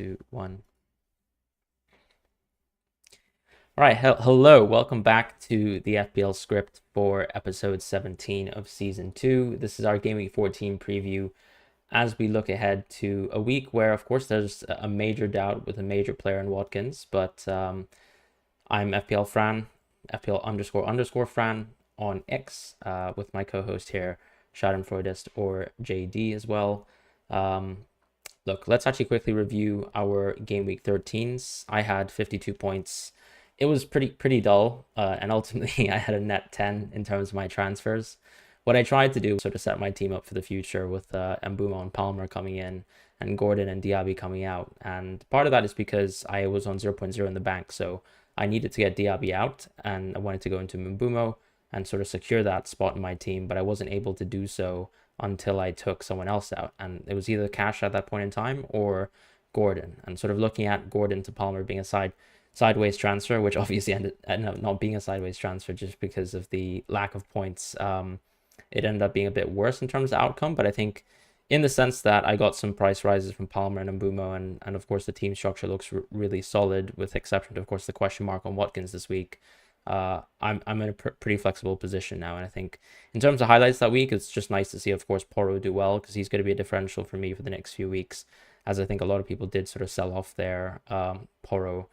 2, 1. All right, hello, welcome back to the FPL Script for episode 17 of season 2. This is our Gameweek 14 preview as we look ahead to a week where, of course, there's a major doubt with a major player in Watkins, but I'm FPL Fran, FPL __Fran on X with my co-host here, Schadenfreudist or JD as well. Look, let's actually quickly review our Game Week 13s. I had 52 points. It was pretty dull, and ultimately I had a net 10 in terms of my transfers. What I tried to do was sort of set my team up for the future with Mbeumo and Palmer coming in and Gordon and Diaby coming out. And part of that is because I was on 0.0 in the bank, so I needed to get Diaby out, and I wanted to go into Mbeumo and sort of secure that spot in my team, but I wasn't able to do so until I took someone else out. And it was either Cash at that point in time or Gordon. And sort of looking at Gordon to Palmer being a sideways transfer, which obviously ended up not being a sideways transfer just because of the lack of points. It ended up being a bit worse in terms of outcome, but I think in the sense that I got some price rises from Palmer and Mbeumo, and of course the team structure looks really solid, with exception to, of course, the question mark on Watkins this week. I'm in a pretty flexible position now, and I think in terms of highlights that week, it's just nice to see, of course, Porro do well, because he's going to be a differential for me for the next few weeks, as I think a lot of people did sort of sell off their Porro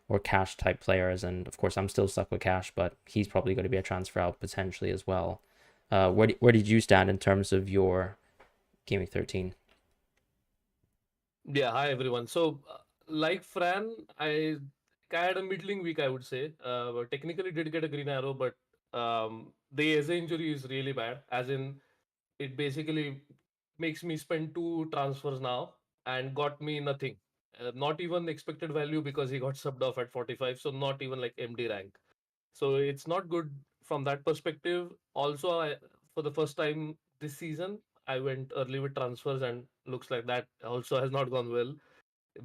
or Cash type players, and of course I'm still stuck with Cash, but he's probably going to be a transfer out potentially as well. Where did you stand in terms of your Game Week 13? Yeah, hi everyone. So, like Fran, I had a middling week, I would say. Technically did get a green arrow, but the Eze injury is really bad. As in, it basically makes me spend two transfers now and got me nothing. Not even expected value because he got subbed off at 45, so not even like MD rank. So it's not good from that perspective. Also, for the first time this season, I went early with transfers, and looks like that also has not gone well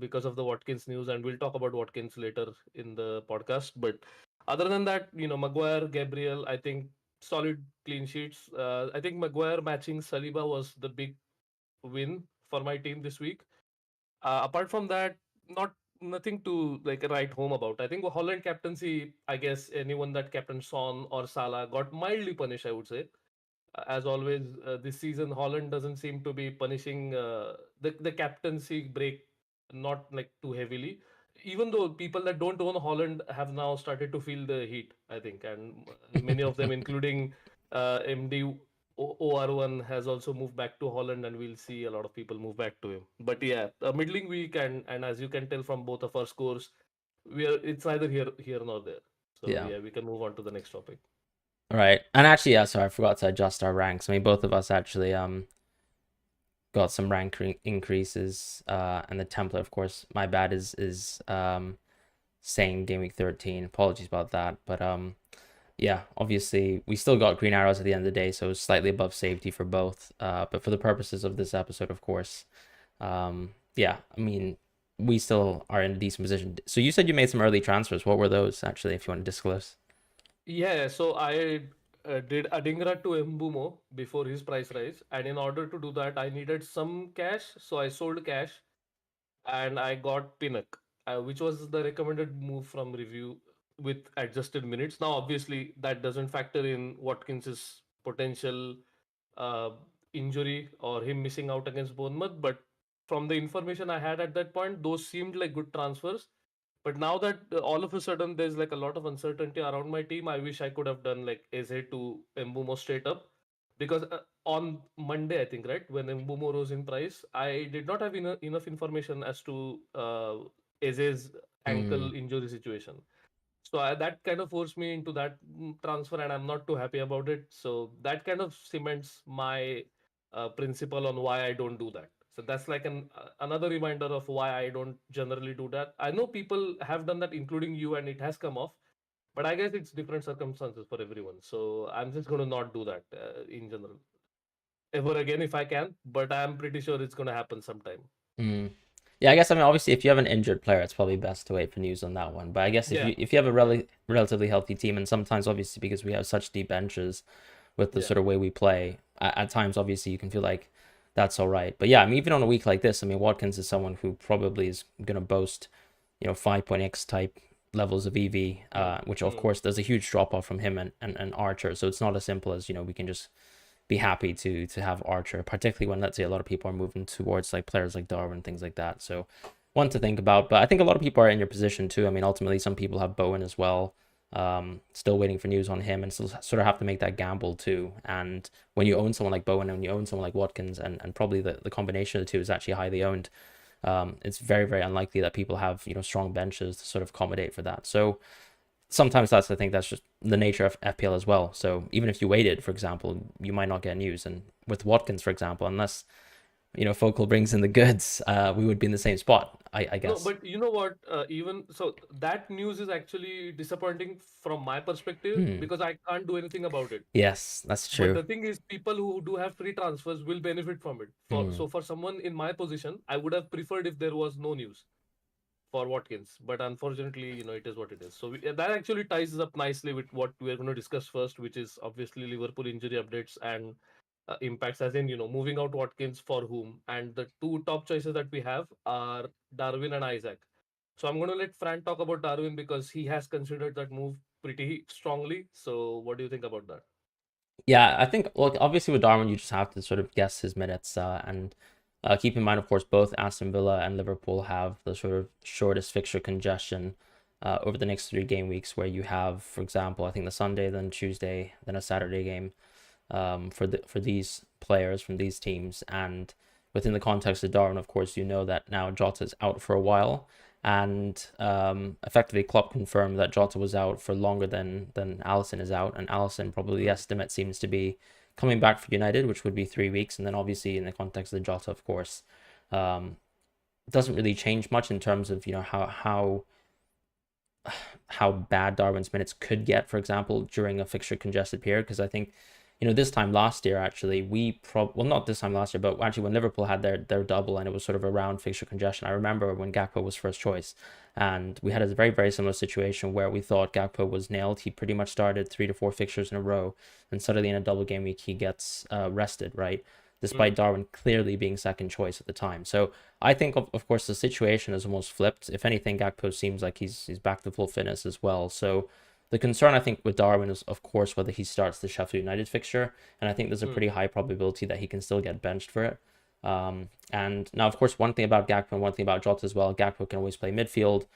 because of the Watkins news. And we'll talk about Watkins later in the podcast. But other than that, Maguire, Gabriel, I think solid clean sheets. I think Maguire matching Saliba was the big win for my team this week. Apart from that, not nothing to like write home about. I think Holland captaincy, I guess anyone that captain Son or Salah got mildly punished, I would say. As always, this season Holland doesn't seem to be punishing the captaincy break not like too heavily. Even though people that don't own Holland have now started to feel the heat, I think, and many of them, including MD OR1, has also moved back to Holland, and we'll see a lot of people move back to him. But yeah, a middling week, and as you can tell from both of our scores, it's neither here nor there. So Yeah. yeah, we can move on to the next topic. All right. And actually, yeah, sorry, I forgot to adjust our ranks. I mean, both of us actually got some rank increases. And the template, of course, my bad is saying Game Week 13. Apologies about that. But yeah, obviously we still got green arrows at the end of the day, so it's slightly above safety for both. But for the purposes of this episode, of course, yeah, I mean, we still are in a decent position. So you said you made some early transfers. What were those, actually, if you want to disclose? Yeah, so I did Adingra to Mbumo before his price rise, and in order to do that, I needed some cash, so I sold cash and I got Pinnock, which was the recommended move from review with adjusted minutes. Now, obviously, that doesn't factor in Watkins's potential uh, injury or him missing out against Bournemouth, but from the information I had at that point, those seemed like good transfers. But now that all of a sudden there's like a lot of uncertainty around my team, I wish I could have done like Eze to Mbumo straight up. Because on Monday, I think, right, when Mbumo rose in price, I did not have enough information as to Eze's Mm, ankle injury situation. So that kind of forced me into that transfer, and I'm not too happy about it. So that kind of cements my principle on why I don't do that. So that's like another reminder of why I don't generally do that. I know people have done that, including you, and it has come off. But I guess it's different circumstances for everyone. So I'm just going to not do that in general ever again if I can. But I'm pretty sure it's going to happen sometime. mm. Yeah, I guess, I mean, obviously if you have an injured player, it's probably best to wait for news on that one. But I guess if Yeah, you have a relatively healthy team, and sometimes obviously because we have such deep benches with the yeah, sort of way we play, at times obviously you can feel like that's all right. But yeah, I mean, even on a week like this, I mean, Watkins is someone who probably is going to boast, 5.x type levels of EV, Hmm. which of Hmm. course there's a huge drop off from him and Archer. So it's not as simple as, we can just be happy to have Archer, particularly when, let's say, a lot of people are moving towards like players like Darwin, things like that. So one to think about. But I think a lot of people are in your position too. I mean, ultimately, some people have Bowen as well. Still waiting for news on him, and still sort of have to make that gamble too. And when you own someone like Bowen and you own someone like Watkins, and probably the combination of the two is actually highly owned, it's very, very unlikely that people have, strong benches to sort of accommodate for that. So sometimes I think that's just the nature of FPL as well. So even if you waited, for example, you might not get news. And with Watkins, for example, unless Focal brings in the goods, we would be in the same spot, I No, guess. but you know what? Even so, that news is actually disappointing from my perspective Hmm. because I can't do anything about it. Yes, that's But true. the thing is, people who do have free transfers will benefit from it. Hmm. For someone in my position, I would have preferred if there was no news for Watkins. But unfortunately, it is what it is. So that actually ties up nicely with what we are going to discuss first, which is obviously Liverpool injury updates and impacts, as in moving out Watkins for whom. And the two top choices that we have are Darwin and Isaac. So I'm going to let Fran talk about Darwin because he has considered that move pretty strongly. So what do you think about that? Yeah, I think, look, obviously with Darwin, you just have to sort of guess his minutes, and keep in mind, of course, both Aston Villa and Liverpool have the sort of shortest fixture congestion over the next 3 game weeks, where you have, for example, I think the Sunday, then Tuesday, then a Saturday game, for these players from these teams. And within the context of Darwin, of course, you know that now Jota's out for a while, and effectively Klopp confirmed that Jota was out for longer than Allison is out, and Allison, probably the Hmm. estimate seems to be coming back for United, which would be 3 weeks. And then obviously in the context of Jota, of course, um, doesn't really change much in terms of how bad Darwin's minutes could get, for example, during a fixture congested period. Because I think, this time last year, actually, well, not this time last year, but actually when Liverpool had their double and it was sort of around fixture congestion, I remember when Gakpo was first choice, and we had a very, very similar situation where we thought Gakpo was nailed. He pretty much started 3 to 4 fixtures in a row, and suddenly in a double game week, he gets rested, right? Despite Hmm. Darwin clearly being second choice at the time. So I think, of course, the situation is almost flipped. If anything, Gakpo seems like he's back to full fitness as well. So the concern, I think, with Darwin is, of course, whether he starts the Sheffield United fixture, and I think there's a Hmm. pretty high probability that he can still get benched for it. And now, of course, one thing about Gakpo and one thing about Jota as well, Gakpo can always play midfield.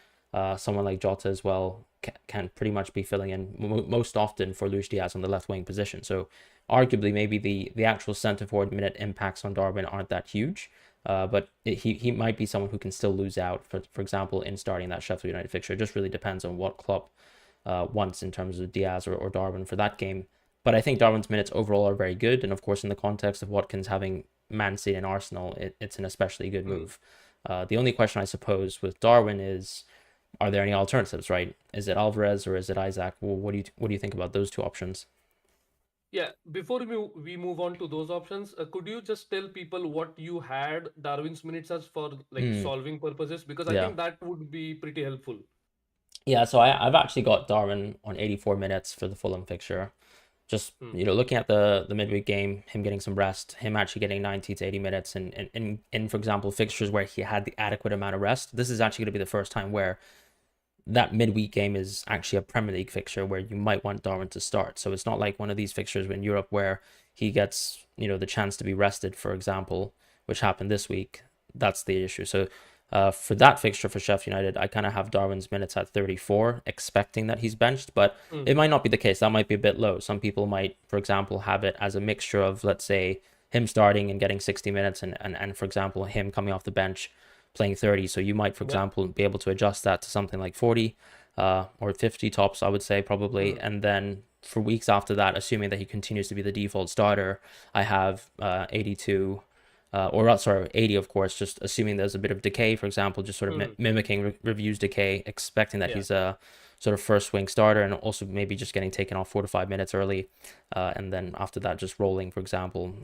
Someone like Jota as well can pretty much be filling in most often for Luis Diaz on the left wing position. So arguably, maybe the actual centre forward minute impacts on Darwin aren't that huge. But he might be someone who can still lose out, for example, in starting that Sheffield United fixture. It just really depends on what Klopp wants in terms of Diaz or Darwin for that game. But I think Darwin's minutes overall are very good. And of course, in the context of Watkins having Man City and Arsenal, it's an especially good Hmm. move. The only question, I suppose, with Darwin is, are there any alternatives, right? Is it Alvarez or is it Isaac? Well, what do you think about those two options? Yeah, before we move on to those options, could you just tell people what you had Darwin's minutes as for like Hmm. solving purposes? Because I Yeah. think that would be pretty helpful. Yeah, so I've actually got Darwin on 84 minutes for the Fulham fixture. Just, Hmm. looking at the midweek game, him getting some rest, him actually getting 90 to 80 minutes, and in for example, fixtures where he had the adequate amount of rest. This is actually going to be the first time where that midweek game is actually a Premier League fixture where you might want Darwin to start. So it's not like one of these fixtures in Europe where he gets, the chance to be rested, for example, which happened this week. That's the issue. So for that fixture for Sheffield United, I kind of have Darwin's minutes at 34, expecting that he's benched, but Hmm. it might not be the case. That might be a bit low. Some people might, for example, have it as a mixture of, let's say, him starting and getting 60 minutes and for example, him coming off the bench playing 30. So you might, for Yeah. example, be able to adjust that to something like 40 or 50 tops, I would say, probably. Hmm. And then for weeks after that, assuming that he continues to be the default starter, I have 82. Sorry, 80, of course, just assuming there's a bit of decay, for example, just sort of Hmm. mimicking reviews decay, expecting that Yeah. he's a sort of first swing starter, and also maybe just getting taken off 4 to 5 minutes early. And then after that, just rolling, for example,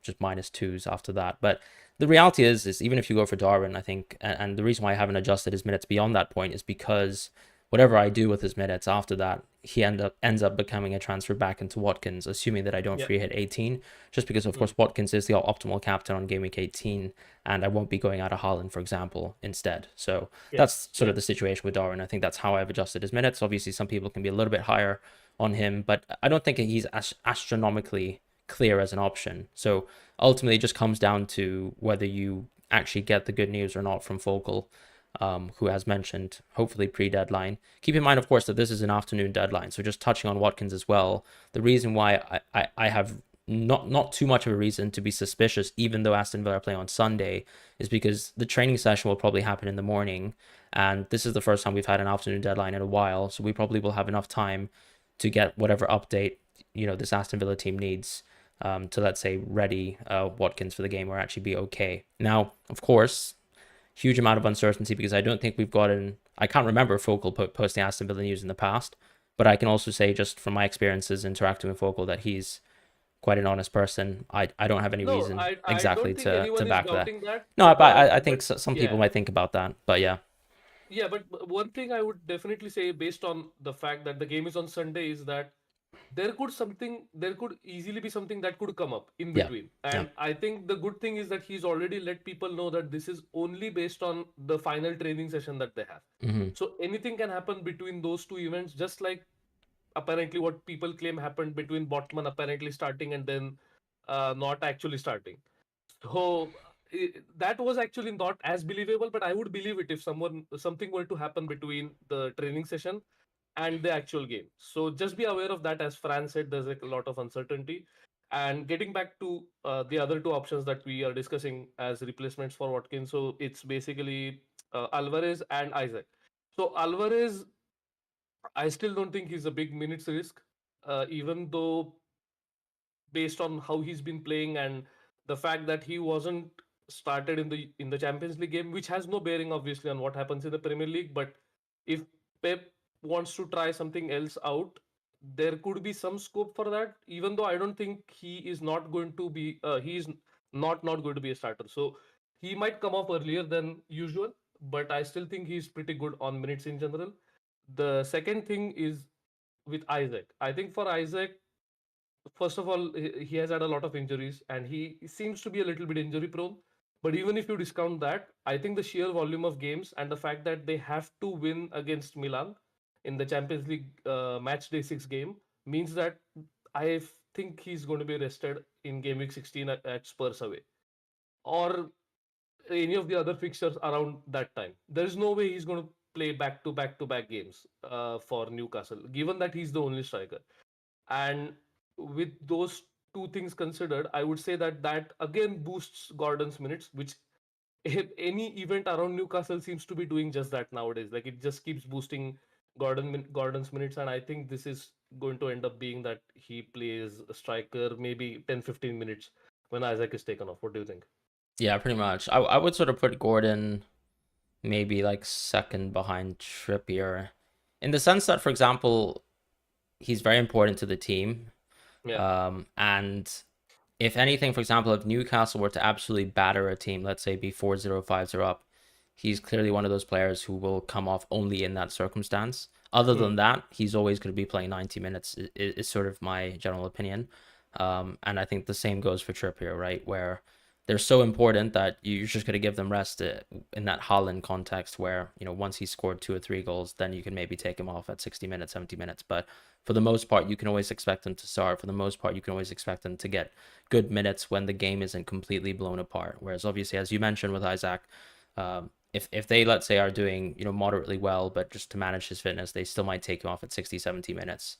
just minus twos after that. But the reality is even if you go for Darwin, I think, and the reason why I haven't adjusted his minutes beyond that point is because whatever I do with his minutes after that, he ends up becoming a transfer back into Watkins, assuming that I don't Yeah. free hit 18, just because of Mm. course Watkins is the optimal captain on game week 18, and I won't be going out of Haaland, for example, instead. So Yeah. that's sort Yeah. of the situation with Darwin. I think that's how I've adjusted his minutes. Obviously, some people can be a little bit higher on him, but I don't think he's astronomically clear as an option. So ultimately, it just comes down to whether you actually get the good news or not from Focal, who has mentioned hopefully pre-deadline. Keep in mind, of course, that this is an afternoon deadline. So just touching on Watkins as well, the reason why I have not too much of a reason to be suspicious, even though Aston Villa play on Sunday, is because the training session will probably happen in the morning, and this is the first time we've had an afternoon deadline in a while. So we probably will have enough time to get whatever update this Aston Villa team needs. To, let's say, ready Watkins for the game or actually be okay. Now, of course, huge amount of uncertainty because I don't think we've gotten. I can't remember Focal posting Aston Villa news in the past, but I can also say just from my experiences interacting with Focal that he's quite an honest person. I don't have any No, reason I exactly don't think to anyone is back that. doubting that. No, I think But some people yeah, might think about that, but yeah, yeah. But one thing I would definitely say, based on the fact that the game is on Sunday, is that there could easily be something that could come up in yeah, between. yeah, And I think the good thing is that he's already let people know that this is only based on the final training session that they have. mm-hmm. So anything can happen between those two events, just like apparently what people claim happened between Botman apparently starting and then not actually starting. So that was actually not as believable, but I would believe it if something were to happen between the training session and the actual game. So just be aware of that. As Fran said, there's a lot of uncertainty. And getting back to the other two options that we are discussing as replacements for Watkins, so it's basically Alvarez and Isaac. So Alvarez, I still don't think he's a big minutes risk, even though based on how he's been playing and the fact that he wasn't started in the Champions League game, which has no bearing obviously on what happens in the Premier League. But if Pep wants to try something else out, there could be some scope for that. Even though I don't think he is not going to be, he is not going to be a starter. So he might come off earlier than usual, but I still think he's pretty good on minutes in general. The second thing is with Isaac. I think for Isaac, first of all, he has had a lot of injuries and he seems to be a little bit injury prone. But even if you discount that, I think the sheer volume of games and the fact that they have to win against Milan in the Champions League match day 6 game means that I think he's going to be rested in game week 16 at Spurs away, or any of the other fixtures around that time. There is no way he's going to play back to back games for Newcastle, given that he's the only striker. And with those two things considered, I would say that that again boosts Gordon's minutes, which any event around Newcastle seems to be doing just that nowadays. Like it just keeps boosting Gordon's minutes, and I think this is going to end up being that he plays a striker maybe 10-15 minutes when Isaac is taken off. What do you think? yeah, pretty much. I would sort of put Gordon maybe like second behind Trippier, in the sense that, for example, he's very important to the team. Yeah. And if anything, for example, if Newcastle were to absolutely batter a team, let's say be 4-0, 5-0 up, he's clearly one of those players who will come off only in that circumstance. Other Hmm. than that, he's always going to be playing 90 minutes, is sort of my general opinion. And I think the same goes for Trippier, right? Where they're so important that you're just going to give them rest in that Holland context where, once he's scored 2 or 3 goals, then you can maybe take him off at 60 minutes, 70 minutes. But for the most part, you can always expect them to start. For the most part, you can always expect them to get good minutes when the game isn't completely blown apart. Whereas obviously, as you mentioned with Isaac, if they, let's say, are doing moderately well, but just to manage his fitness, they still might take him off at 60, 70 minutes.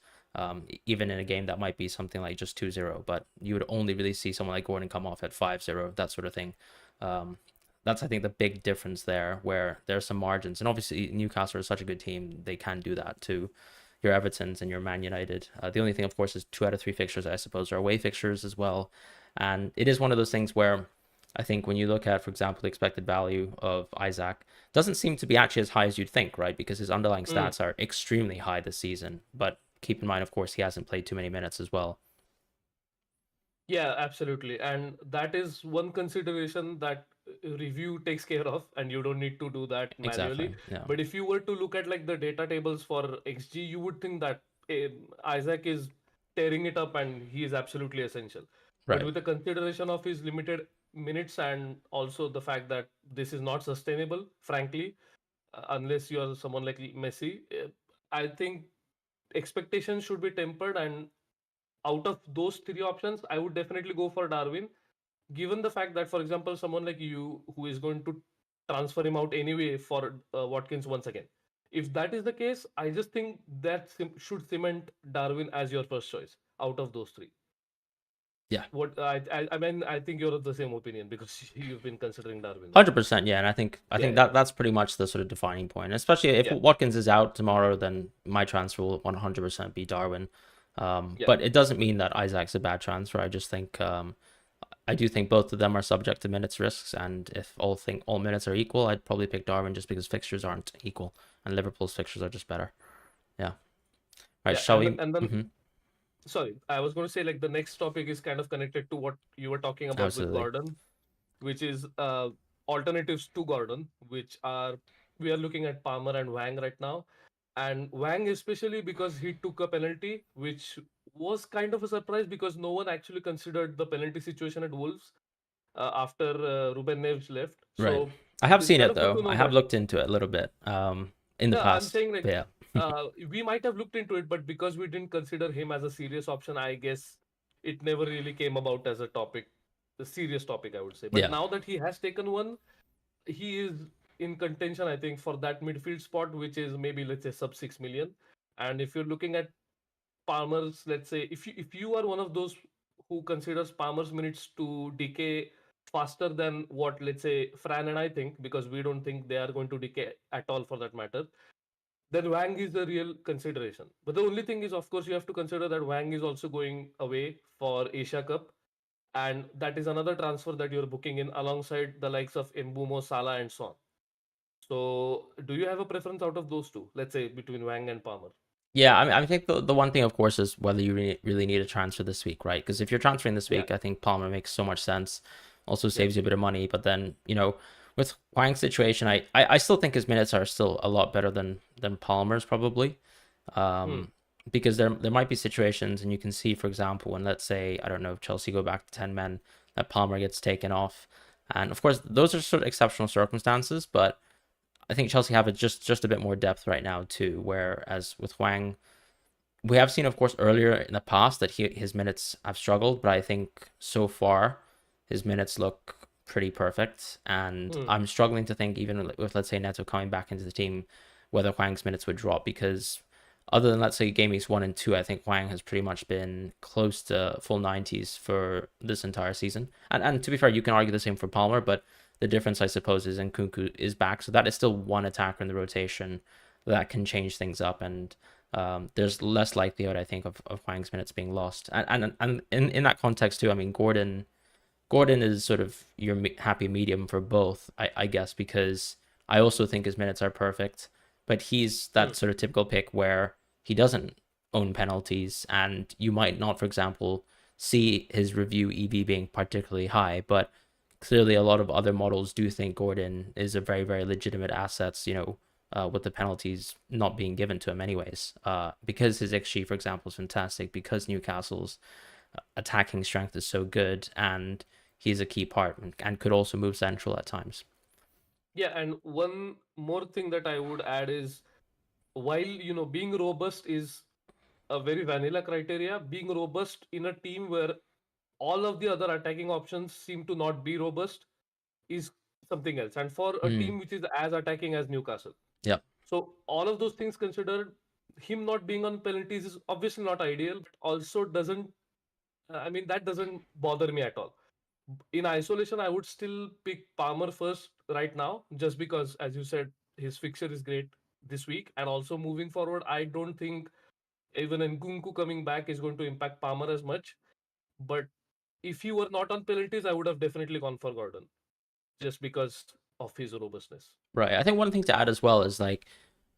Even in a game that might be something like just 2-0, but you would only really see someone like Gordon come off at 5-0, that sort of thing. That's, I think, the big difference there, where there's some margins. And obviously, Newcastle is such a good team, they can do that to your Evertons and your Man United. The only thing, of course, is 2 out of 3 fixtures, I suppose, are away fixtures as well. And it is one of those things where I think when you look at, for example, the expected value of Isaac, doesn't seem to be actually as high as you'd think, right? Because his underlying Hmm. stats are extremely high this season. But keep in mind, of course, he hasn't played too many minutes as well. Yeah, absolutely. And that is one consideration that review takes care of, and you don't need to do that Exactly. manually. Yeah. But if you were to look at like the data tables for XG, you would think that Isaac is tearing it up and he is absolutely essential. But Right. with the consideration of his limited minutes and also the fact that this is not sustainable, frankly, unless you are someone like Messi, I think expectations should be tempered. And out of those three options, I would definitely go for Darwin, given the fact that, for example, someone like you who is going to transfer him out anyway for Watkins once again. If that is the case, I just think that should cement Darwin as your first choice out of those three. Yeah. What I mean, I think you're of the same opinion because you've been considering Darwin, right? 100%, yeah, and I think Yeah, that that's pretty much the sort of defining point. Especially if yeah, Watkins is out tomorrow, then my transfer will 100% be Darwin. yeah, But it doesn't mean that Isaac's a bad transfer. I just think I do think both of them are subject to minutes risks, and if all minutes are equal, I'd probably pick Darwin just because fixtures aren't equal, and Liverpool's fixtures are just better. Yeah. All right, yeah. shall we? And then Mm-hmm. sorry, I was going to say like the next topic is kind of connected to what you were talking about with Absolutely. Gordon, which is alternatives to Gordon, which are we are looking at Palmer and Wang right now, and Wang especially because he took a penalty, which was kind of a surprise because no one actually considered the penalty situation at Wolves after Ruben Neves left. Right. So I have it's seen kind it of good though. to know I have that. looked into it a little bit in the Yeah, I'm past. saying But like yeah. we might have looked into it, but because we didn't consider him as a serious option, I guess it never really came about as a topic, a serious topic, I would say. But Yeah. now that he has taken one, he is in contention, I think, for that midfield spot, which is maybe let's say sub 6 million. And if you're looking at Palmer's, let's say, if you are one of those who considers Palmer's minutes to decay faster than what let's say Fran and I think, because we don't think they are going to decay at all for that matter, then Wang is the real consideration. But the only thing is, of course, you have to consider that Wang is also going away for Asia Cup, and that is another transfer that you're booking in alongside the likes of Mbumo, Salah, and so on. So, do you have a preference out of those two? Let's say between Wang and Palmer. Yeah, I think the one thing, of course, is whether you really need a transfer this week, right? Because if you're transferring this Yeah, week, I think Palmer makes so much sense. Also yeah. saves you a bit of money. But then, with Hwang's situation, I still think his minutes are still a lot better than Palmer's probably. Hmm. Because there might be situations, and you can see, for example, when let's say, I don't know, Chelsea go back to 10 men, that Palmer gets taken off. And of course, those are sort of exceptional circumstances, but I think Chelsea have it just a bit more depth right now too. Whereas with Hwang, we have seen, of course, earlier in the past that his minutes have struggled, but I think so far his minutes look pretty perfect. And Hmm. I'm struggling to think, even with let's say Neto coming back into the team, whether Hwang's minutes would drop because other than let's say game weeks 1 and 2, I think Hwang has pretty much been close to full 90s for this entire season. And to be fair, you can argue the same for Palmer, but the difference I suppose is Nkunku is back, so that is still one attacker in the rotation that can change things up, and there's less likelihood I think of Hwang's minutes being lost. And in that context too, I mean Gordon is sort of your happy medium for both, I guess, because I also think his minutes are perfect, but he's Hmm. that sort of typical pick where he doesn't own penalties, and you might not, for example, see his review EV being particularly high, but clearly a lot of other models do think Gordon is a very, very legitimate asset, with the penalties not being given to him anyways, because his XG, for example, is fantastic, because Newcastle's attacking strength is so good, and he's a key part and could also move central at times. Yeah, and one more thing that I would add is while being robust is a very vanilla criteria, being robust in a team where all of the other attacking options seem to not be robust is something else. And for a Mm, team which is as attacking as Newcastle, yep. so all of those things considered, him not being on penalties is obviously not ideal, but also doesn't. I mean, that doesn't bother me at all. In isolation, I would still pick Palmer first right now, just because, as you said, his fixture is great this week, and also moving forward, I don't think even Nkunku coming back is going to impact Palmer as much. But if he were not on penalties, I would have definitely gone for Gordon just because of his robustness. Right. I think one thing to add as well is like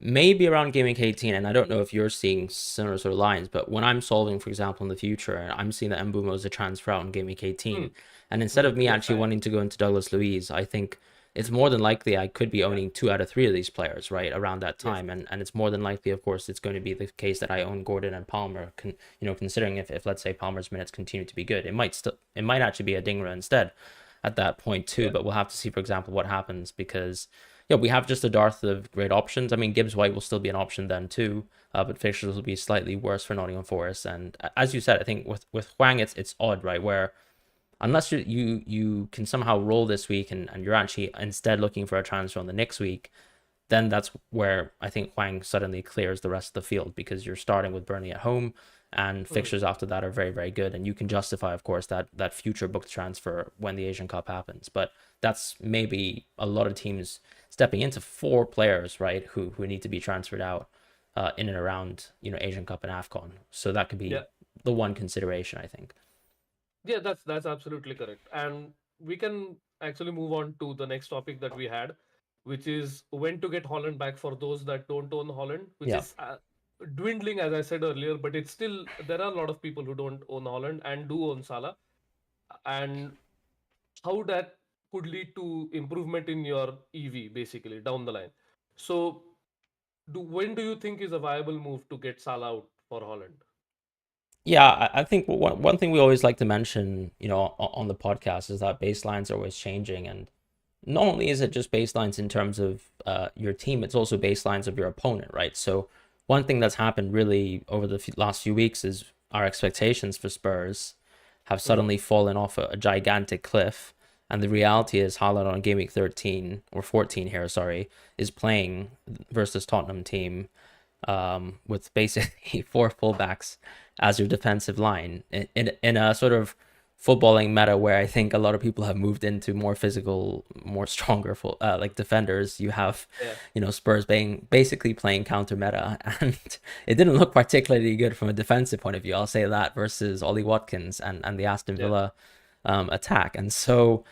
maybe around Gameweek 18, and I don't know if you're seeing similar sort of lines, but when I'm solving, for example, in the future, I'm seeing that Mbumo is a transfer out in Gameweek Hmm. 18. And instead of me Yes, actually I am. wanting to go into Douglas Luiz, I think it's more than likely I could be owning 2 out of 3 of these players right around that Yes. time, and it's more than likely, of course, it's going to be the case that I own Gordon and Palmer. Considering if let's say Palmer's minutes continue to be good, it might actually be a Dingra instead at that point too. Yeah. But we'll have to see, for example, what happens because yeah, we have just a dearth of great options. I mean, Gibbs White will still be an option then too, but fixtures will be slightly worse for Nottingham Forest. And as you said, I think with Hwang, it's odd, right? Where unless you can somehow roll this week and you're actually instead looking for a transfer on the next week, then that's where I think Hwang suddenly clears the rest of the field because you're starting with Burnley at home and Mhm. fixtures after that are very, very good. And you can justify, of course, that future booked transfer when the Asian Cup happens. But that's maybe a lot of teams stepping into 4 players, right, who need to be transferred out in and around, Asian Cup and AFCON. So that could be Yeah. the one consideration, I think. Yeah, that's absolutely correct. And we can actually move on to the next topic that we had, which is when to get Holland back for those that don't own Holland, which Yeah. is dwindling, as I said earlier, but it's still, there are a lot of people who don't own Holland and do own Salah, and how that could lead to improvement in your EV basically down the line. So, when do you think is a viable move to get Salah out for Holland? Yeah, I think one thing we always like to mention, on the podcast is that baselines are always changing, and not only is it just baselines in terms of your team, it's also baselines of your opponent, right? So one thing that's happened really over the last few weeks is our expectations for Spurs have Mhm. suddenly fallen off a gigantic cliff. And the reality is Haaland on Gameweek 13 or 14 here, sorry, is playing versus Tottenham team with basically 4 fullbacks as your defensive line in a sort of footballing meta where I think a lot of people have moved into more physical, more stronger like defenders. You have, Yeah, Spurs being basically playing counter meta, and it didn't look particularly good from a defensive point of view. I'll say that versus Ollie Watkins and the Aston yeah. Villa attack, and so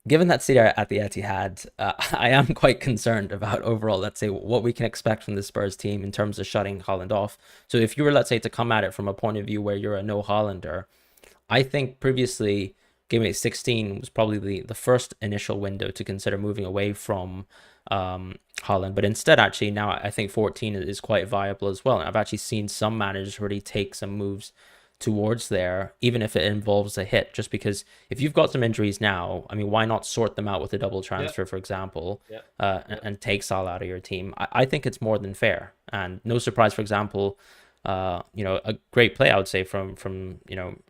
given that City are at the Etihad, I am quite concerned about overall, let's say, what we can expect from the Spurs team in terms of shutting Holland off. So if you were, let's say, to come at it from a point of view where you're a no Hollander, I think previously Game Week 16 was probably the first initial window to consider moving away from Holland. But instead, actually, now I think 14 is quite viable as well. And I've actually seen some managers already take some moves towards there, even if it involves a hit, just because if you've got some injuries now, I mean, why not sort them out with a double Yeah, transfer, for example, yeah, and, yeah. and take Salah out of your team? I think it's more than fair. And no surprise, for example, a great play, I would say, from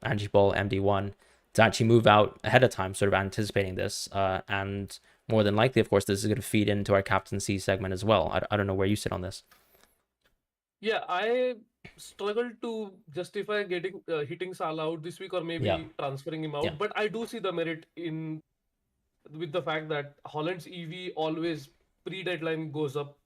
Angie Ball, MD1, to actually move out ahead of time, sort of anticipating this. And more than likely, of course, this is going to feed into our captaincy segment as well. I don't know where you sit on this. Yeah, I struggle to justify getting hitting Salah out this week or Yeah, maybe transferring him yeah, out, but I do see the merit in with the fact that Holland's EV always pre-deadline goes up,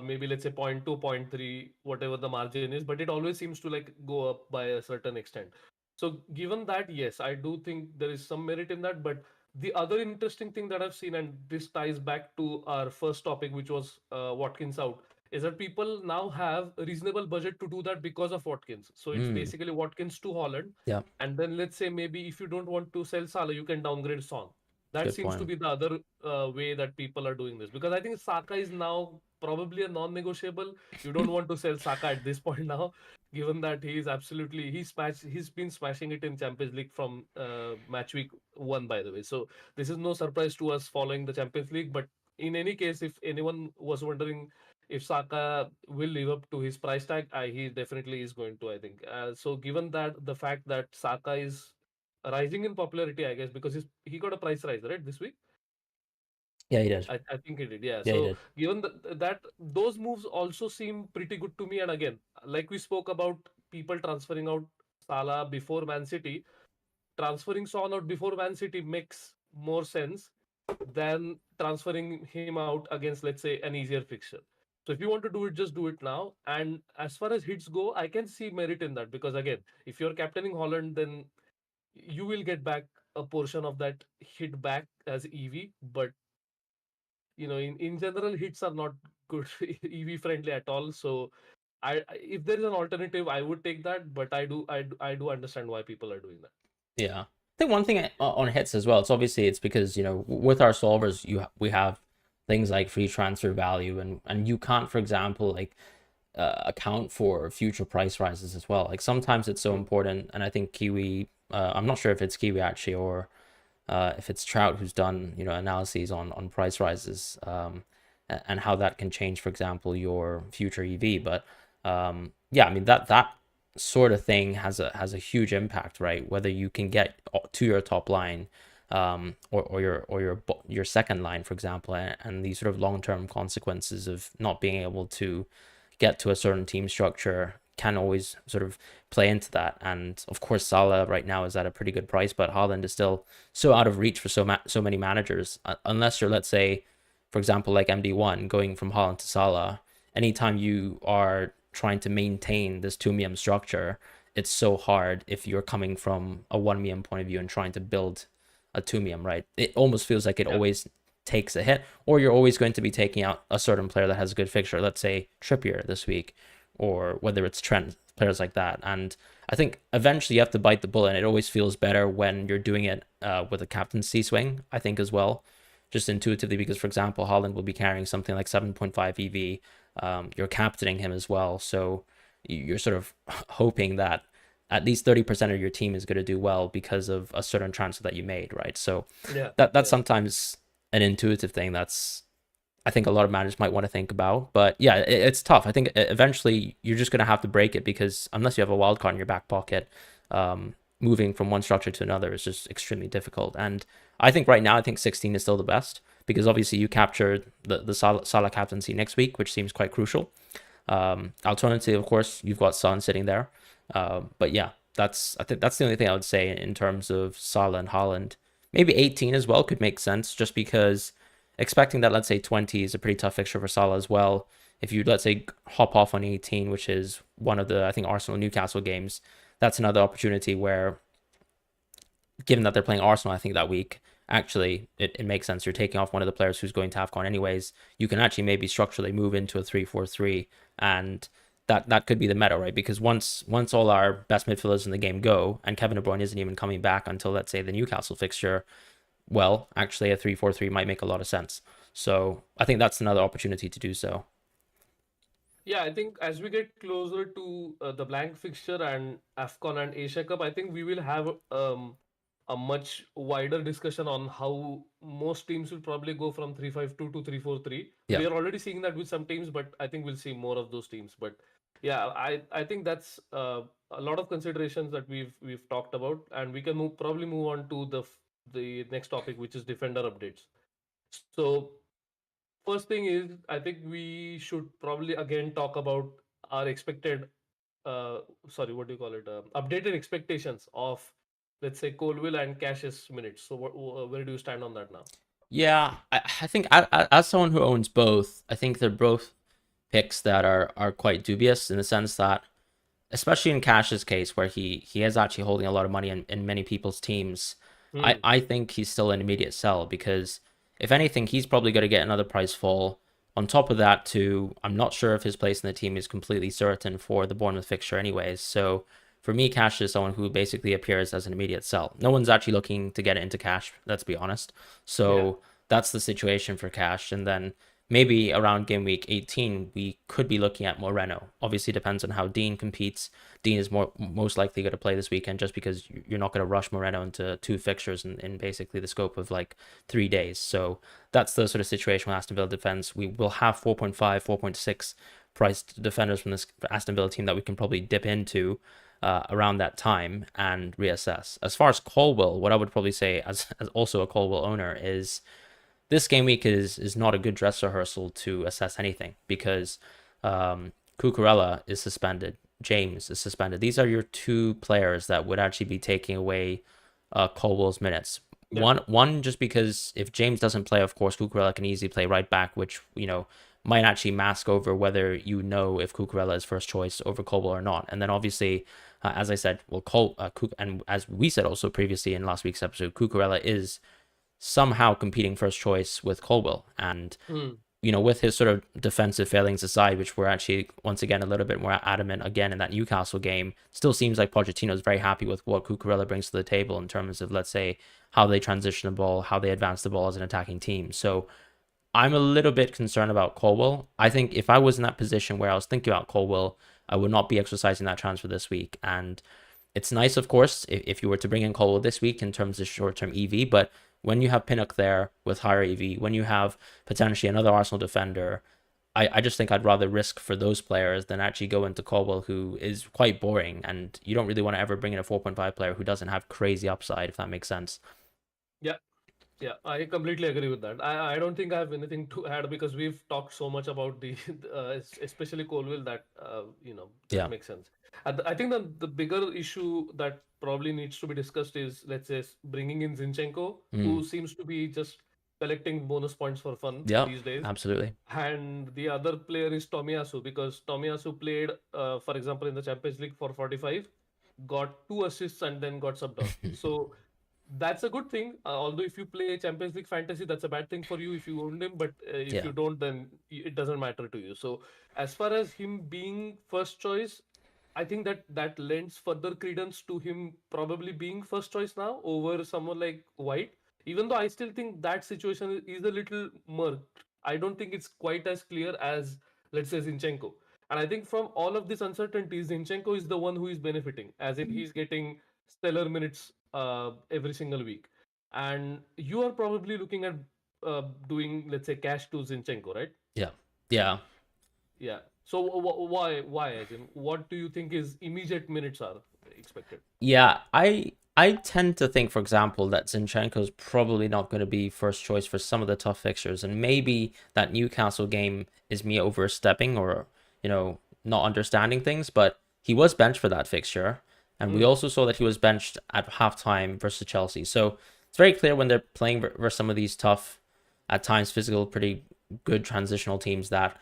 maybe let's say point 0.2, point 0.3, whatever the margin is, but it always seems to like go up by a certain extent. So given that, yes, I do think there is some merit in that. But the other interesting thing that I've seen, and this ties back to our first topic, which was Watkins out, is that people now have a reasonable budget to do that because of Watkins. So it's mm, basically Watkins to Holland. yeah. And then let's say maybe if you don't want to sell Salah, you can downgrade Son. That Good seems to point. be the other way that people are doing this, because I think Saka is now probably a non-negotiable. You don't want to sell Saka at this point now, given that he is absolutely he's been smashing it in Champions League from match week 1, by the way. So this is no surprise to us following the Champions League. But in any case, if anyone was wondering if Saka will live up to his price tag, he definitely is going to. I think so. Given that the fact that Saka is rising in popularity, I guess, because he got a price rise, right, this week. Yeah, he did. I think he did, yeah. Yeah, he So did. given that those moves also seem pretty good to me. And again, like we spoke about people transferring out Salah before Man City, transferring Son out before Man City makes more sense than transferring him out against, let's say, an easier fixture. So if you want to do it, just do it now. And as far as hits go, I can see merit in that, because again, if you're captaining Holland, then you will get back a portion of that hit back as EV. But in general, hits are not good EV friendly at all. So if there is an alternative, I would take that. But I do understand why people are doing that. Yeah. think one thing on hits as well, it's because, with our solvers, we have things like free transfer value, and you can't, for example, like account for future price rises as well. Like sometimes it's so Mm. important, and I think Kiwi, I'm not sure if it's Kiwi actually, or if it's Trout who's done analyses on price rises, and how that can change, for example, your future EV. But yeah, I mean that sort of thing has a huge impact, right? Whether you can get to your top line, or your second line, for example, and these sort of long term consequences of not being able to get to a certain team structure can always sort of play into that. And of course, Salah right now is at a pretty good price, but Haaland is still so out of reach for so many managers. Unless you're, let's say, for example, like MD1 going from Haaland to Salah, anytime you are trying to maintain this 2 million structure, it's so hard if you're coming from a 1 million point of view and trying to build a 2 million, right? It almost feels like it Yeah. always takes a hit, or you're always going to be taking out a certain player that has a good fixture. Let's say Trippier this week, or whether it's Trent, players like that. And I think eventually you have to bite the bullet, and it always feels better when you're doing it with a captaincy swing, I think, as well, just intuitively, because, for example, Holland will be carrying something like 7.5 EV. You're captaining him as well, so you're sort of hoping that at least 30% of your team is going to do well because of a certain transfer that you made, right? So Yeah. that's Yeah. sometimes an intuitive thing that's, I think, a lot of managers might want to think about. But yeah, it's tough. I think eventually you're just going to have to break it, because unless you have a wild card in your back pocket, moving from one structure to another is just extremely difficult. And I think right now, I think 16 is still the best, because obviously you captured the Salah captaincy next week, which seems quite crucial. Alternatively, of course, you've got Son sitting there. But yeah, I think that's the only thing I would say in terms of Salah and Haaland. Maybe 18 as well could make sense, just because expecting that, let's say, 20 is a pretty tough fixture for Salah as well. If you, let's say, hop off on 18, which is one of the, I think, Arsenal Newcastle games, that's another opportunity where, given that they're playing Arsenal, I think, that week, actually, it makes sense. You're taking off one of the players who's going to AFCON anyways. You can actually maybe structurally move into a 3-4-3, and that could be the meta, right? Because once all our best midfielders in the game go, and Kevin De Bruyne isn't even coming back until, let's say, the Newcastle fixture, well, actually a 3-4-3 might make a lot of sense. So I think that's another opportunity to do so. Yeah, I think as we get closer to the blank fixture and AFCON and Asia Cup, I think we will have a much wider discussion on how most teams will probably go from 3-5-2 to 3-4-3. Yeah. We are already seeing that with some teams, but I think we'll see more of those teams. But yeah, I think that's a lot of considerations that we've talked about, and we can probably move on to the next topic, which is defender updates. So first thing is, I think we should probably again talk about our expected, sorry, what do you call it? Updated expectations of, let's say, Colville and Cash's minutes. So, where do you stand on that now? Yeah, I think as someone who owns both, I think they're both picks that are quite dubious, in the sense that, especially in Cash's case, where he is actually holding a lot of money in many people's teams, Hmm. I think he's still an immediate sell, because if anything, he's probably going to get another price fall. On top of that, too, I'm not sure if his place in the team is completely certain for the Bournemouth fixture anyways. So for me, Cash is someone who basically appears as an immediate sell. No one's actually looking to get into Cash, let's be honest. Yeah. So that's the situation for Cash. And then maybe around game week 18, we could be looking at Moreno. Obviously, depends on how Dean competes. Dean is most likely going to play this weekend, just because you're not going to rush Moreno into two fixtures in basically the scope of like 3 days. So that's the sort of situation with Aston Villa defense. We will have 4.5, 4.6 priced defenders from this Aston Villa team that we can probably dip into around that time and reassess. As far as Colwill, what I would probably say, as also a Colwill owner, is this game week is not a good dress rehearsal to assess anything, because Cucurella is suspended, James is suspended. These are your two players that would actually be taking away Colwell's minutes. Yeah. One just because if James doesn't play, of course, Cucurella can easily play right back, which might actually mask over whether if Cucurella is first choice over Colwell or not. And then obviously, as I said, and as we said also previously in last week's episode, Cucurella is somehow competing first choice with Colwell. And Hmm. with his sort of defensive failings aside, which were actually once again a little bit more adamant again in that Newcastle game, still seems like Pochettino is very happy with what Cucurella brings to the table in terms of, let's say, how they transition the ball, how they advance the ball as an attacking team. So I'm a little bit concerned about Colwill. I think if I was in that position where I was thinking about Colwill, I would not be exercising that transfer this week. And it's nice, of course, if you were to bring in Colwill this week in terms of short-term EV, but when you have Pinnock there with higher EV, when you have potentially another Arsenal defender, I just think I'd rather risk for those players than actually go into Colwill, who is quite boring, and you don't really want to ever bring in a 4.5 player who doesn't have crazy upside, if that makes sense. Yeah. Yeah, I completely agree with that. I don't think I have anything to add because we've talked so much about the, especially Colville, that, that Yeah. makes sense. And I think that the bigger issue that probably needs to be discussed is, let's say, bringing in Zinchenko, Mm. who seems to be just collecting bonus points for fun Yeah, these days. absolutely. And the other player is Tomiyasu, because Tomiyasu played, for example, in the Champions League for 45, got 2 assists, and then got subbed off. So that's a good thing. Although if you play Champions League fantasy, that's a bad thing for you if you owned him. But if Yeah. you don't, then it doesn't matter to you. So as far as him being first choice, I think that lends further credence to him probably being first choice now over someone like White. Even though I still think that situation is a little murked. I don't think it's quite as clear as, let's say, Zinchenko. And I think from all of this uncertainty, Zinchenko is the one who is benefiting, as in he's getting stellar minutes every single week. And you are probably looking at doing, let's say, cash to Zinchenko, right? Yeah. Yeah. Yeah. So why, as in, what do you think is immediate minutes are expected? Yeah, I tend to think, for example, that Zinchenko's probably not going to be first choice for some of the tough fixtures, and maybe that Newcastle game is me overstepping or not understanding things. But he was benched for that fixture, and we Mm, also saw that he was benched at halftime versus Chelsea. So it's very clear when they're playing versus some of these tough, at times physical, pretty good transitional teams that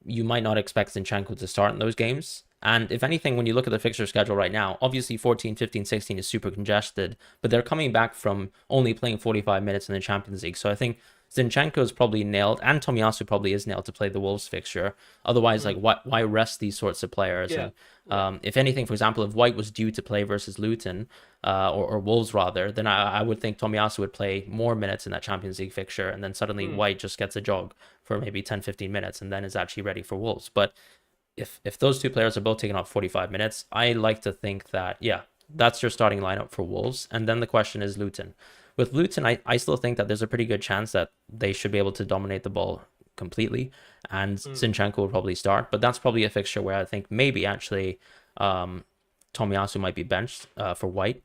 you might not expect Zinchenko to start in those games. And if anything, when you look at the fixture schedule right now, obviously 14, 15, 16 is super congested, but they're coming back from only playing 45 minutes in the Champions League. So I think Zinchenko is probably nailed, and Tomiyasu probably is nailed to play the Wolves fixture. Otherwise, like, mm. why rest these sorts of players? Yeah. And Yeah. if anything, for example, if White was due to play versus Luton, or Wolves rather, then I would think Tomiyasu would play more minutes in that Champions League fixture, and then suddenly Mm, White just gets a jog for maybe 10, 15 minutes and then is actually ready for Wolves. But if those two players are both taking up 45 minutes, I like to think that, yeah, that's your starting lineup for Wolves. And then the question is Luton. With Luton, I still think that there's a pretty good chance that they should be able to dominate the ball completely, and mm, Zinchenko will probably start. But that's probably a fixture where I think maybe actually Tomiyasu might be benched for White.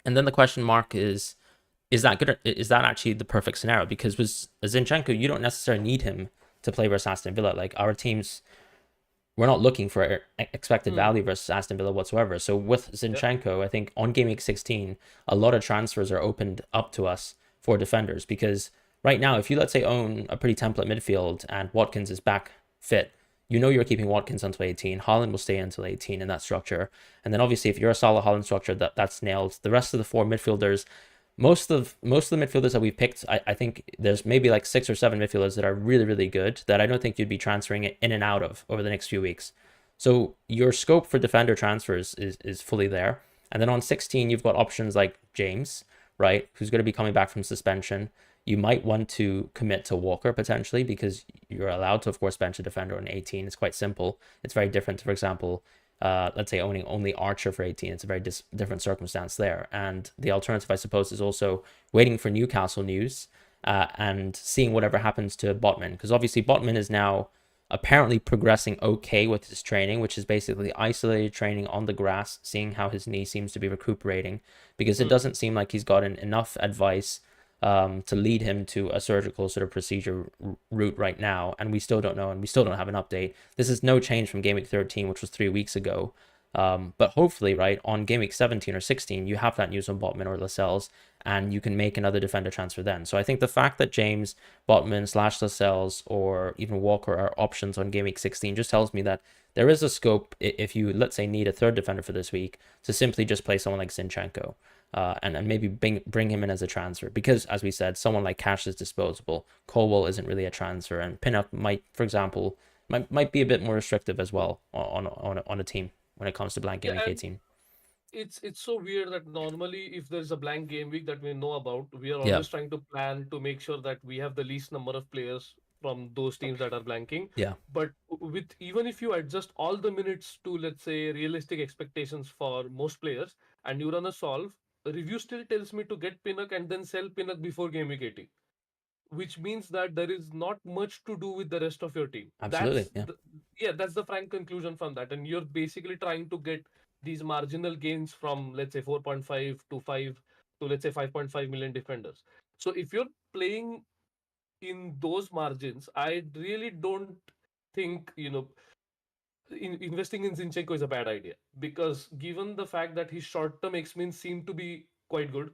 And then the question mark is that good? Is that actually the perfect scenario? Because with Zinchenko, you don't necessarily need him to play versus Aston Villa. Like, our teams, we're not looking for expected mm. value versus Aston Villa whatsoever. So with Yeah. Zinchenko, I think on Gameweek 16, a lot of transfers are opened up to us for defenders, because right now, if you, let's say, own a pretty template midfield and Watkins is back fit, you're keeping Watkins until 18. Haaland will stay until 18 in that structure. And then obviously, if you're a Salah Haaland structure, that's nailed. The rest of the four midfielders, most of the midfielders that we've picked, I think there's maybe like 6 or 7 midfielders that are really, really good that I don't think you'd be transferring it in and out of over the next few weeks. So your scope for defender transfers is fully there. And then on 16, you've got options like James, right, who's going to be coming back from suspension. You might want to commit to Walker potentially, because you're allowed to, of course, bench a defender on 18. It's quite simple. It's very different, for example, let's say owning only Archer for 18. It's a very different circumstance there. And the alternative, I suppose, is also waiting for Newcastle news and seeing whatever happens to Botman, because obviously Botman is now apparently progressing okay with his training, which is basically isolated training on the grass, seeing how his knee seems to be recuperating, because it Mm. doesn't seem like he's gotten enough advice to lead him to a surgical sort of procedure route right now. And we still don't know, and we still don't have an update. This is no change from Game Week 13, which was 3 weeks ago. But hopefully, right, on Game Week 17 or 16, you have that news on Botman or Lascelles, and you can make another defender transfer then. So I think the fact that James, Botman / Lascelles, or even Walker are options on Game Week 16 just tells me that there is a scope, if you, let's say, need a third defender for this week, to simply just play someone like Zinchenko. and maybe bring him in as a transfer, because as we said, someone like Cash is disposable. Colwell isn't really a transfer, and Pinnock might, for example, might be a bit more restrictive as well on a team when it comes to blank game Yeah, week and 18. it's so weird that normally if there's a blank game week that we know about, we are Yeah, always trying to plan to make sure that we have the least number of players from those teams that are blanking. yeah, But with even if you adjust all the minutes to, let's say, realistic expectations for most players, and you run a solve, the review still tells me to get Pinnock and then sell Pinnock before game week 80, which means that there is not much to do with the rest of your team. absolutely. Yeah, Yeah, that's the frank conclusion from that. And you're basically trying to get these marginal gains from, let's say, 4.5 to 5 to, let's say, 5.5 million defenders. So if you're playing in those margins, I really don't think, investing in Zinchenko is a bad idea, because given the fact that his short-term X-means seem to be quite good,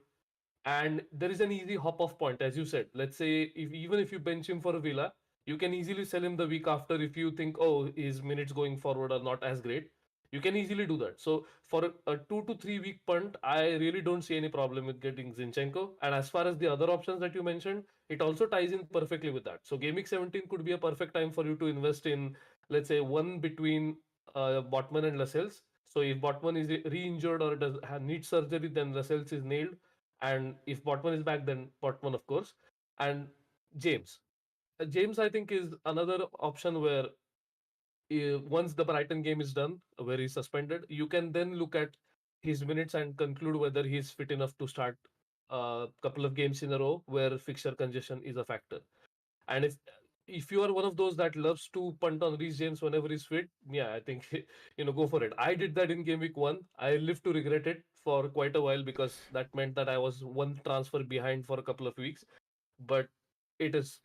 and there is an easy hop off point, as you said. Let's say if even if you bench him for a Villa, you can easily sell him the week after if you think, oh, his minutes going forward are not as great. You can easily do that. So for a 2 to 3 week punt, I really don't see any problem with getting Zinchenko. And as far as the other options that you mentioned, it also ties in perfectly with that. So Game Week 17 could be a perfect time for you to invest in, let's say, one between Botman and Lascelles. So if Botman is re-injured or needs surgery, then Lascelles is nailed, and if Botman is back, then Botman, of course. And James. James, I think, is another option where once the Brighton game is done, where he's suspended, you can then look at his minutes and conclude whether he's fit enough to start a couple of games in a row where fixture congestion is a factor. And if you are one of those that loves to punt on Reece James whenever he's fit, yeah, I think go for it. I did that in game week 1. I lived to regret it for quite a while because that meant that I was one transfer behind for a couple of weeks. But it is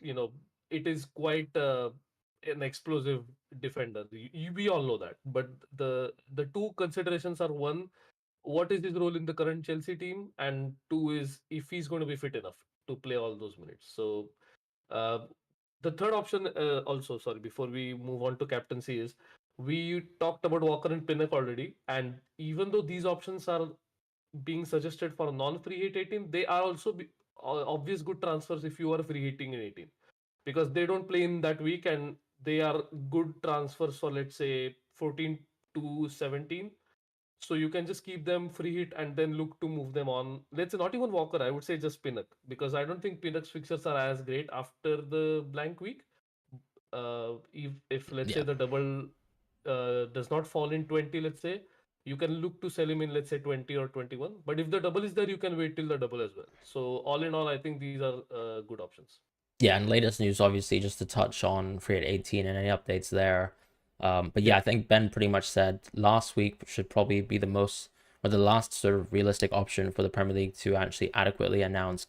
it is quite an explosive defender. We all know that. But the two considerations are: one, what is his role in the current Chelsea team, and two is if he's going to be fit enough to play all those minutes. So uh, the third option, also, sorry, before we move on to captaincy, is we talked about Walker and Pinnock already, and even though these options are being suggested for non-free hit 18, they are also obvious good transfers if you are free hitting in 18, because they don't play in that week, and they are good transfers for, let's say, 14 to 17. So you can just keep them free hit and then look to move them on. Let's say not even Walker, I would say just Pinnock, because I don't think Pinnock's fixtures are as great after the blank week. If let's say yeah. the double does not fall in 20, let's say, you can look to sell him in, let's say, 20 or 21. But if the double is there, you can wait till the double as well. So all in all, I think these are good options. Yeah, and latest news, obviously, just to touch on free at 18 and any updates there. But Yeah. yeah, I think Ben pretty much said last week should probably be the most, or the last sort of realistic option for the Premier League to actually adequately announce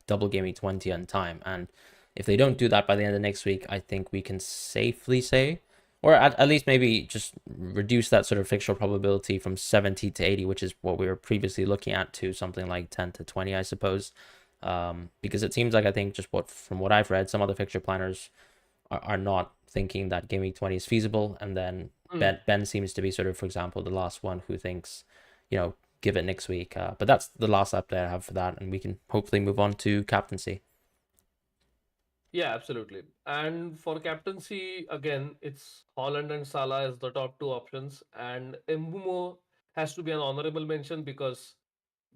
double game week 20 on time. And if they don't do that by the end of next week, I think we can safely say, or at least maybe just reduce that sort of fixture probability from 70 to 80, which is what we were previously looking at, to something like 10 to 20, I suppose. Because it seems like, I think, just from what I've read, some other fixture planners are not thinking that game week 20 is feasible, and then Mm. Ben seems to be sort of, for example, the last one who thinks, give it next week. But that's the last update I have for that, and we can hopefully move on to captaincy. Yeah, absolutely. And for captaincy, again, it's Holland and Salah as the top two options, and Mbumo has to be an honorable mention because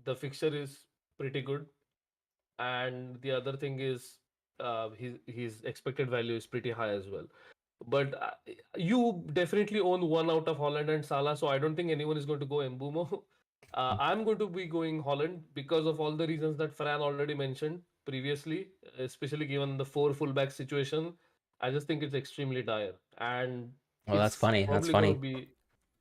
the fixture is pretty good, and the other thing is his expected value is pretty high as well. But you definitely own one out of Holland and Salah, so I don't think anyone is going to go Mbumo. I'm going to be going Holland because of all the reasons that Fran already mentioned previously, especially given the four fullback situation. I just think it's extremely dire, and Oh, that's it's funny. That's probably going to funny.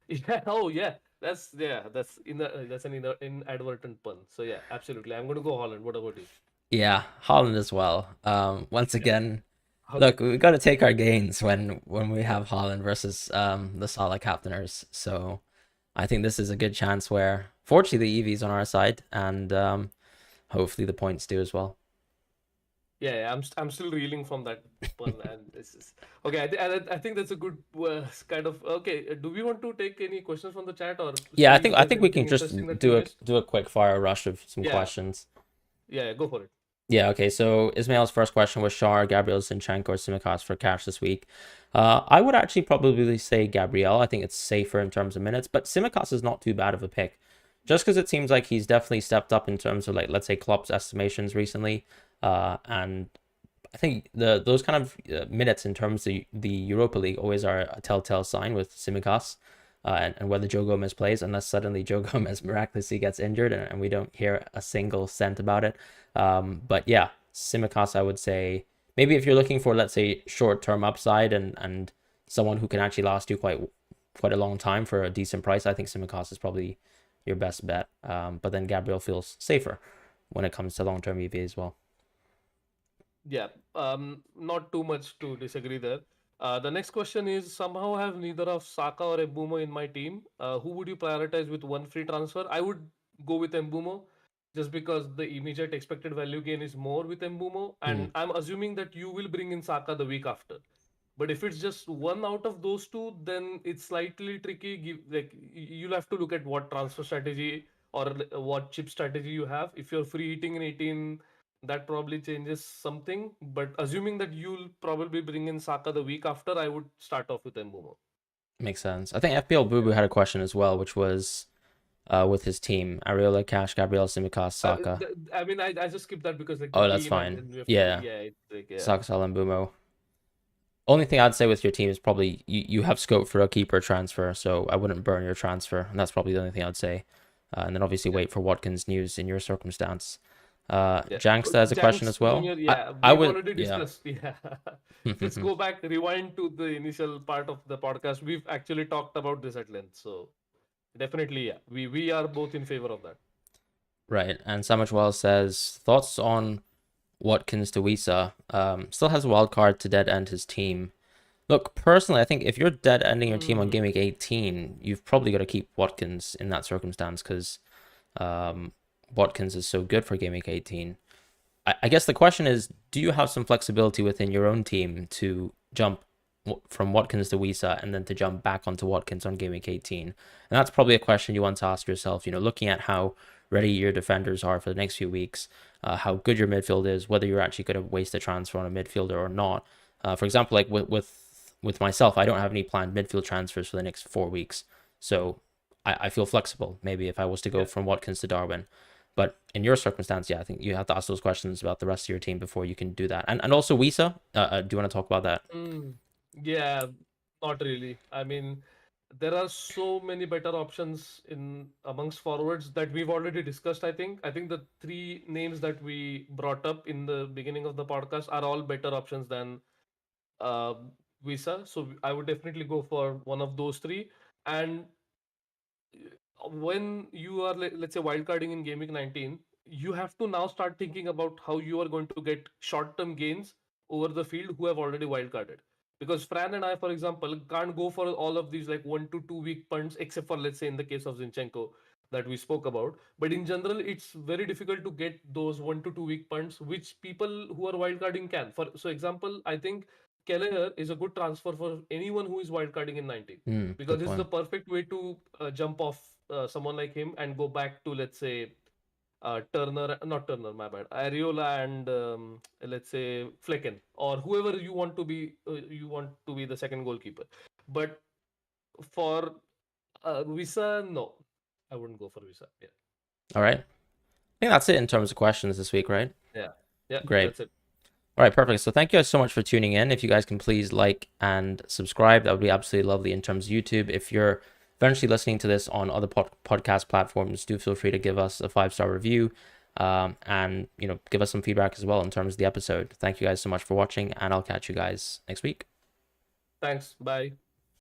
be. Yeah. Oh, yeah. That's an inadvertent pun. So yeah, absolutely. I'm going to go Holland. What about you? Yeah, Holland as well. Once Yeah. again, Okay. look, we got to take our gains when we have Holland versus the Salah captainers. So I think this is a good chance where, fortunately, the EV's on our side, and hopefully the points do as well. I'm still reeling from that pun, and this is okay. I think that's a good kind of okay. Do we want to take any questions from the chat or Yeah, see I if think I there's think we anything can just interesting that we do a missed? quick fire rush of some Yeah, questions. yeah, go for it. Yeah, okay. So Ismail's first question was Shar, Gabriel, Zinchenko, or Simicast for cash this week. I would actually probably say Gabriel. I think it's safer in terms of minutes, but Simicast is not too bad of a pick. Just because it seems like he's definitely stepped up in terms of like let's say Klopp's estimations recently. And I think those kind of minutes in terms of the Europa League always are a telltale sign with Simicast. And whether Joe Gomez plays, unless suddenly Joe Gomez miraculously gets injured and we don't hear a single cent about it. But yeah, Simicast, I would say maybe if you're looking for, let's say, short-term upside and someone who can actually last you quite a long time for a decent price, I think Simicast is probably your best bet. But then Gabriel feels safer when it comes to long-term EV as well. Yeah, not too much to disagree there. The next question is somehow have neither of Saka or Mbumo in my team. Who would you prioritize with one free transfer? I would go with Mbumo just because the immediate expected value gain is more with Mbumo, Hmm, and I'm assuming that you will bring in Saka the week after. But if it's just one out of those two, then it's slightly tricky. You'll have to look at what transfer strategy or what chip strategy you have. If you're free hitting in 18, that probably changes something. But assuming that you'll probably bring in Saka the week after, I would start off with Mbumo. makes sense. I think FPL Boo Boo Yeah. had a question as well, which was with his team: Areola, Cash, Gabriel, Simicast, Saka. I mean, I just skipped that because like the Oh, that's team fine. and we have to be Yeah, yeah, it's like yeah. Saka, Salah, and Bumo. Only thing I'd say with your team is probably you have scope for a keeper transfer, so I wouldn't burn your transfer, and that's probably the only thing I'd say. And then obviously Yeah. wait for Watkins news in your circumstance. Yeah. Jankster has a question Janks as well. Junior, I yeah, I we've would already yeah. discussed. Yeah. Let's go back, rewind to the initial part of the podcast. We've actually talked about this at length. So definitely, yeah. We are both in favor of that. Right, and Samaj Wells says thoughts on Watkins to Wisa. Still has a wild card to dead end his team. Look, personally, I think if you're dead ending your team on Hmm. game week 18, you've probably got to keep Watkins in that circumstance because um, Watkins is so good for game week 18. I guess the question is, do you have some flexibility within your own team to jump from Watkins to Wisa and then to jump back onto Watkins on game week 18? And that's probably a question you want to ask yourself, looking at how ready your defenders are for the next few weeks, how good your midfield is, whether you're actually going to waste a transfer on a midfielder or not. For example, like with myself, I don't have any planned midfield transfers for the next 4 weeks. So I feel flexible. Maybe if I was to go Yeah. from Watkins to Darwin. But in your circumstance, yeah, I think you have to ask those questions about the rest of your team before you can do that. And also Wisa, do you want to talk about that? Hmm. Yeah. Not really. I mean, there are so many better options in amongst forwards that we've already discussed. I think the three names that we brought up in the beginning of the podcast are all better options than uh, Visa. So I would definitely go for one of those three. And when you are let's say wildcarding in Game Week 19, you have to now start thinking about how you are going to get short-term gains over the field who have already wildcarded. Because Fran and I, for example, can't go for all of these like 1 to 2 week punts, except for let's say in the case of Zinchenko that we spoke about. But in general, it's very difficult to get those 1 to 2 week punts, which people who are wildcarding can. For so example, I think Kelleher is a good transfer for anyone who is wildcarding in 19 because Good this is the point. perfect way to jump off someone like him and go back to let's say Turner, not Turner, my bad, Areola and let's say Flecken or whoever you want to be the second goalkeeper. But for Visa, no, I wouldn't go for Visa. Yeah, All right. I think that's it in terms of questions this week, right? yeah, yeah. Great. That's it. All right, perfect. So thank you guys so much for tuning in. If you guys can please like and subscribe, that would be absolutely lovely in terms of YouTube. If you're eventually listening to this on other podcast platforms, do feel free to give us a 5-star review and give us some feedback as well in terms of the episode. Thank you guys so much for watching, and I'll catch you guys next week. Thanks. Bye.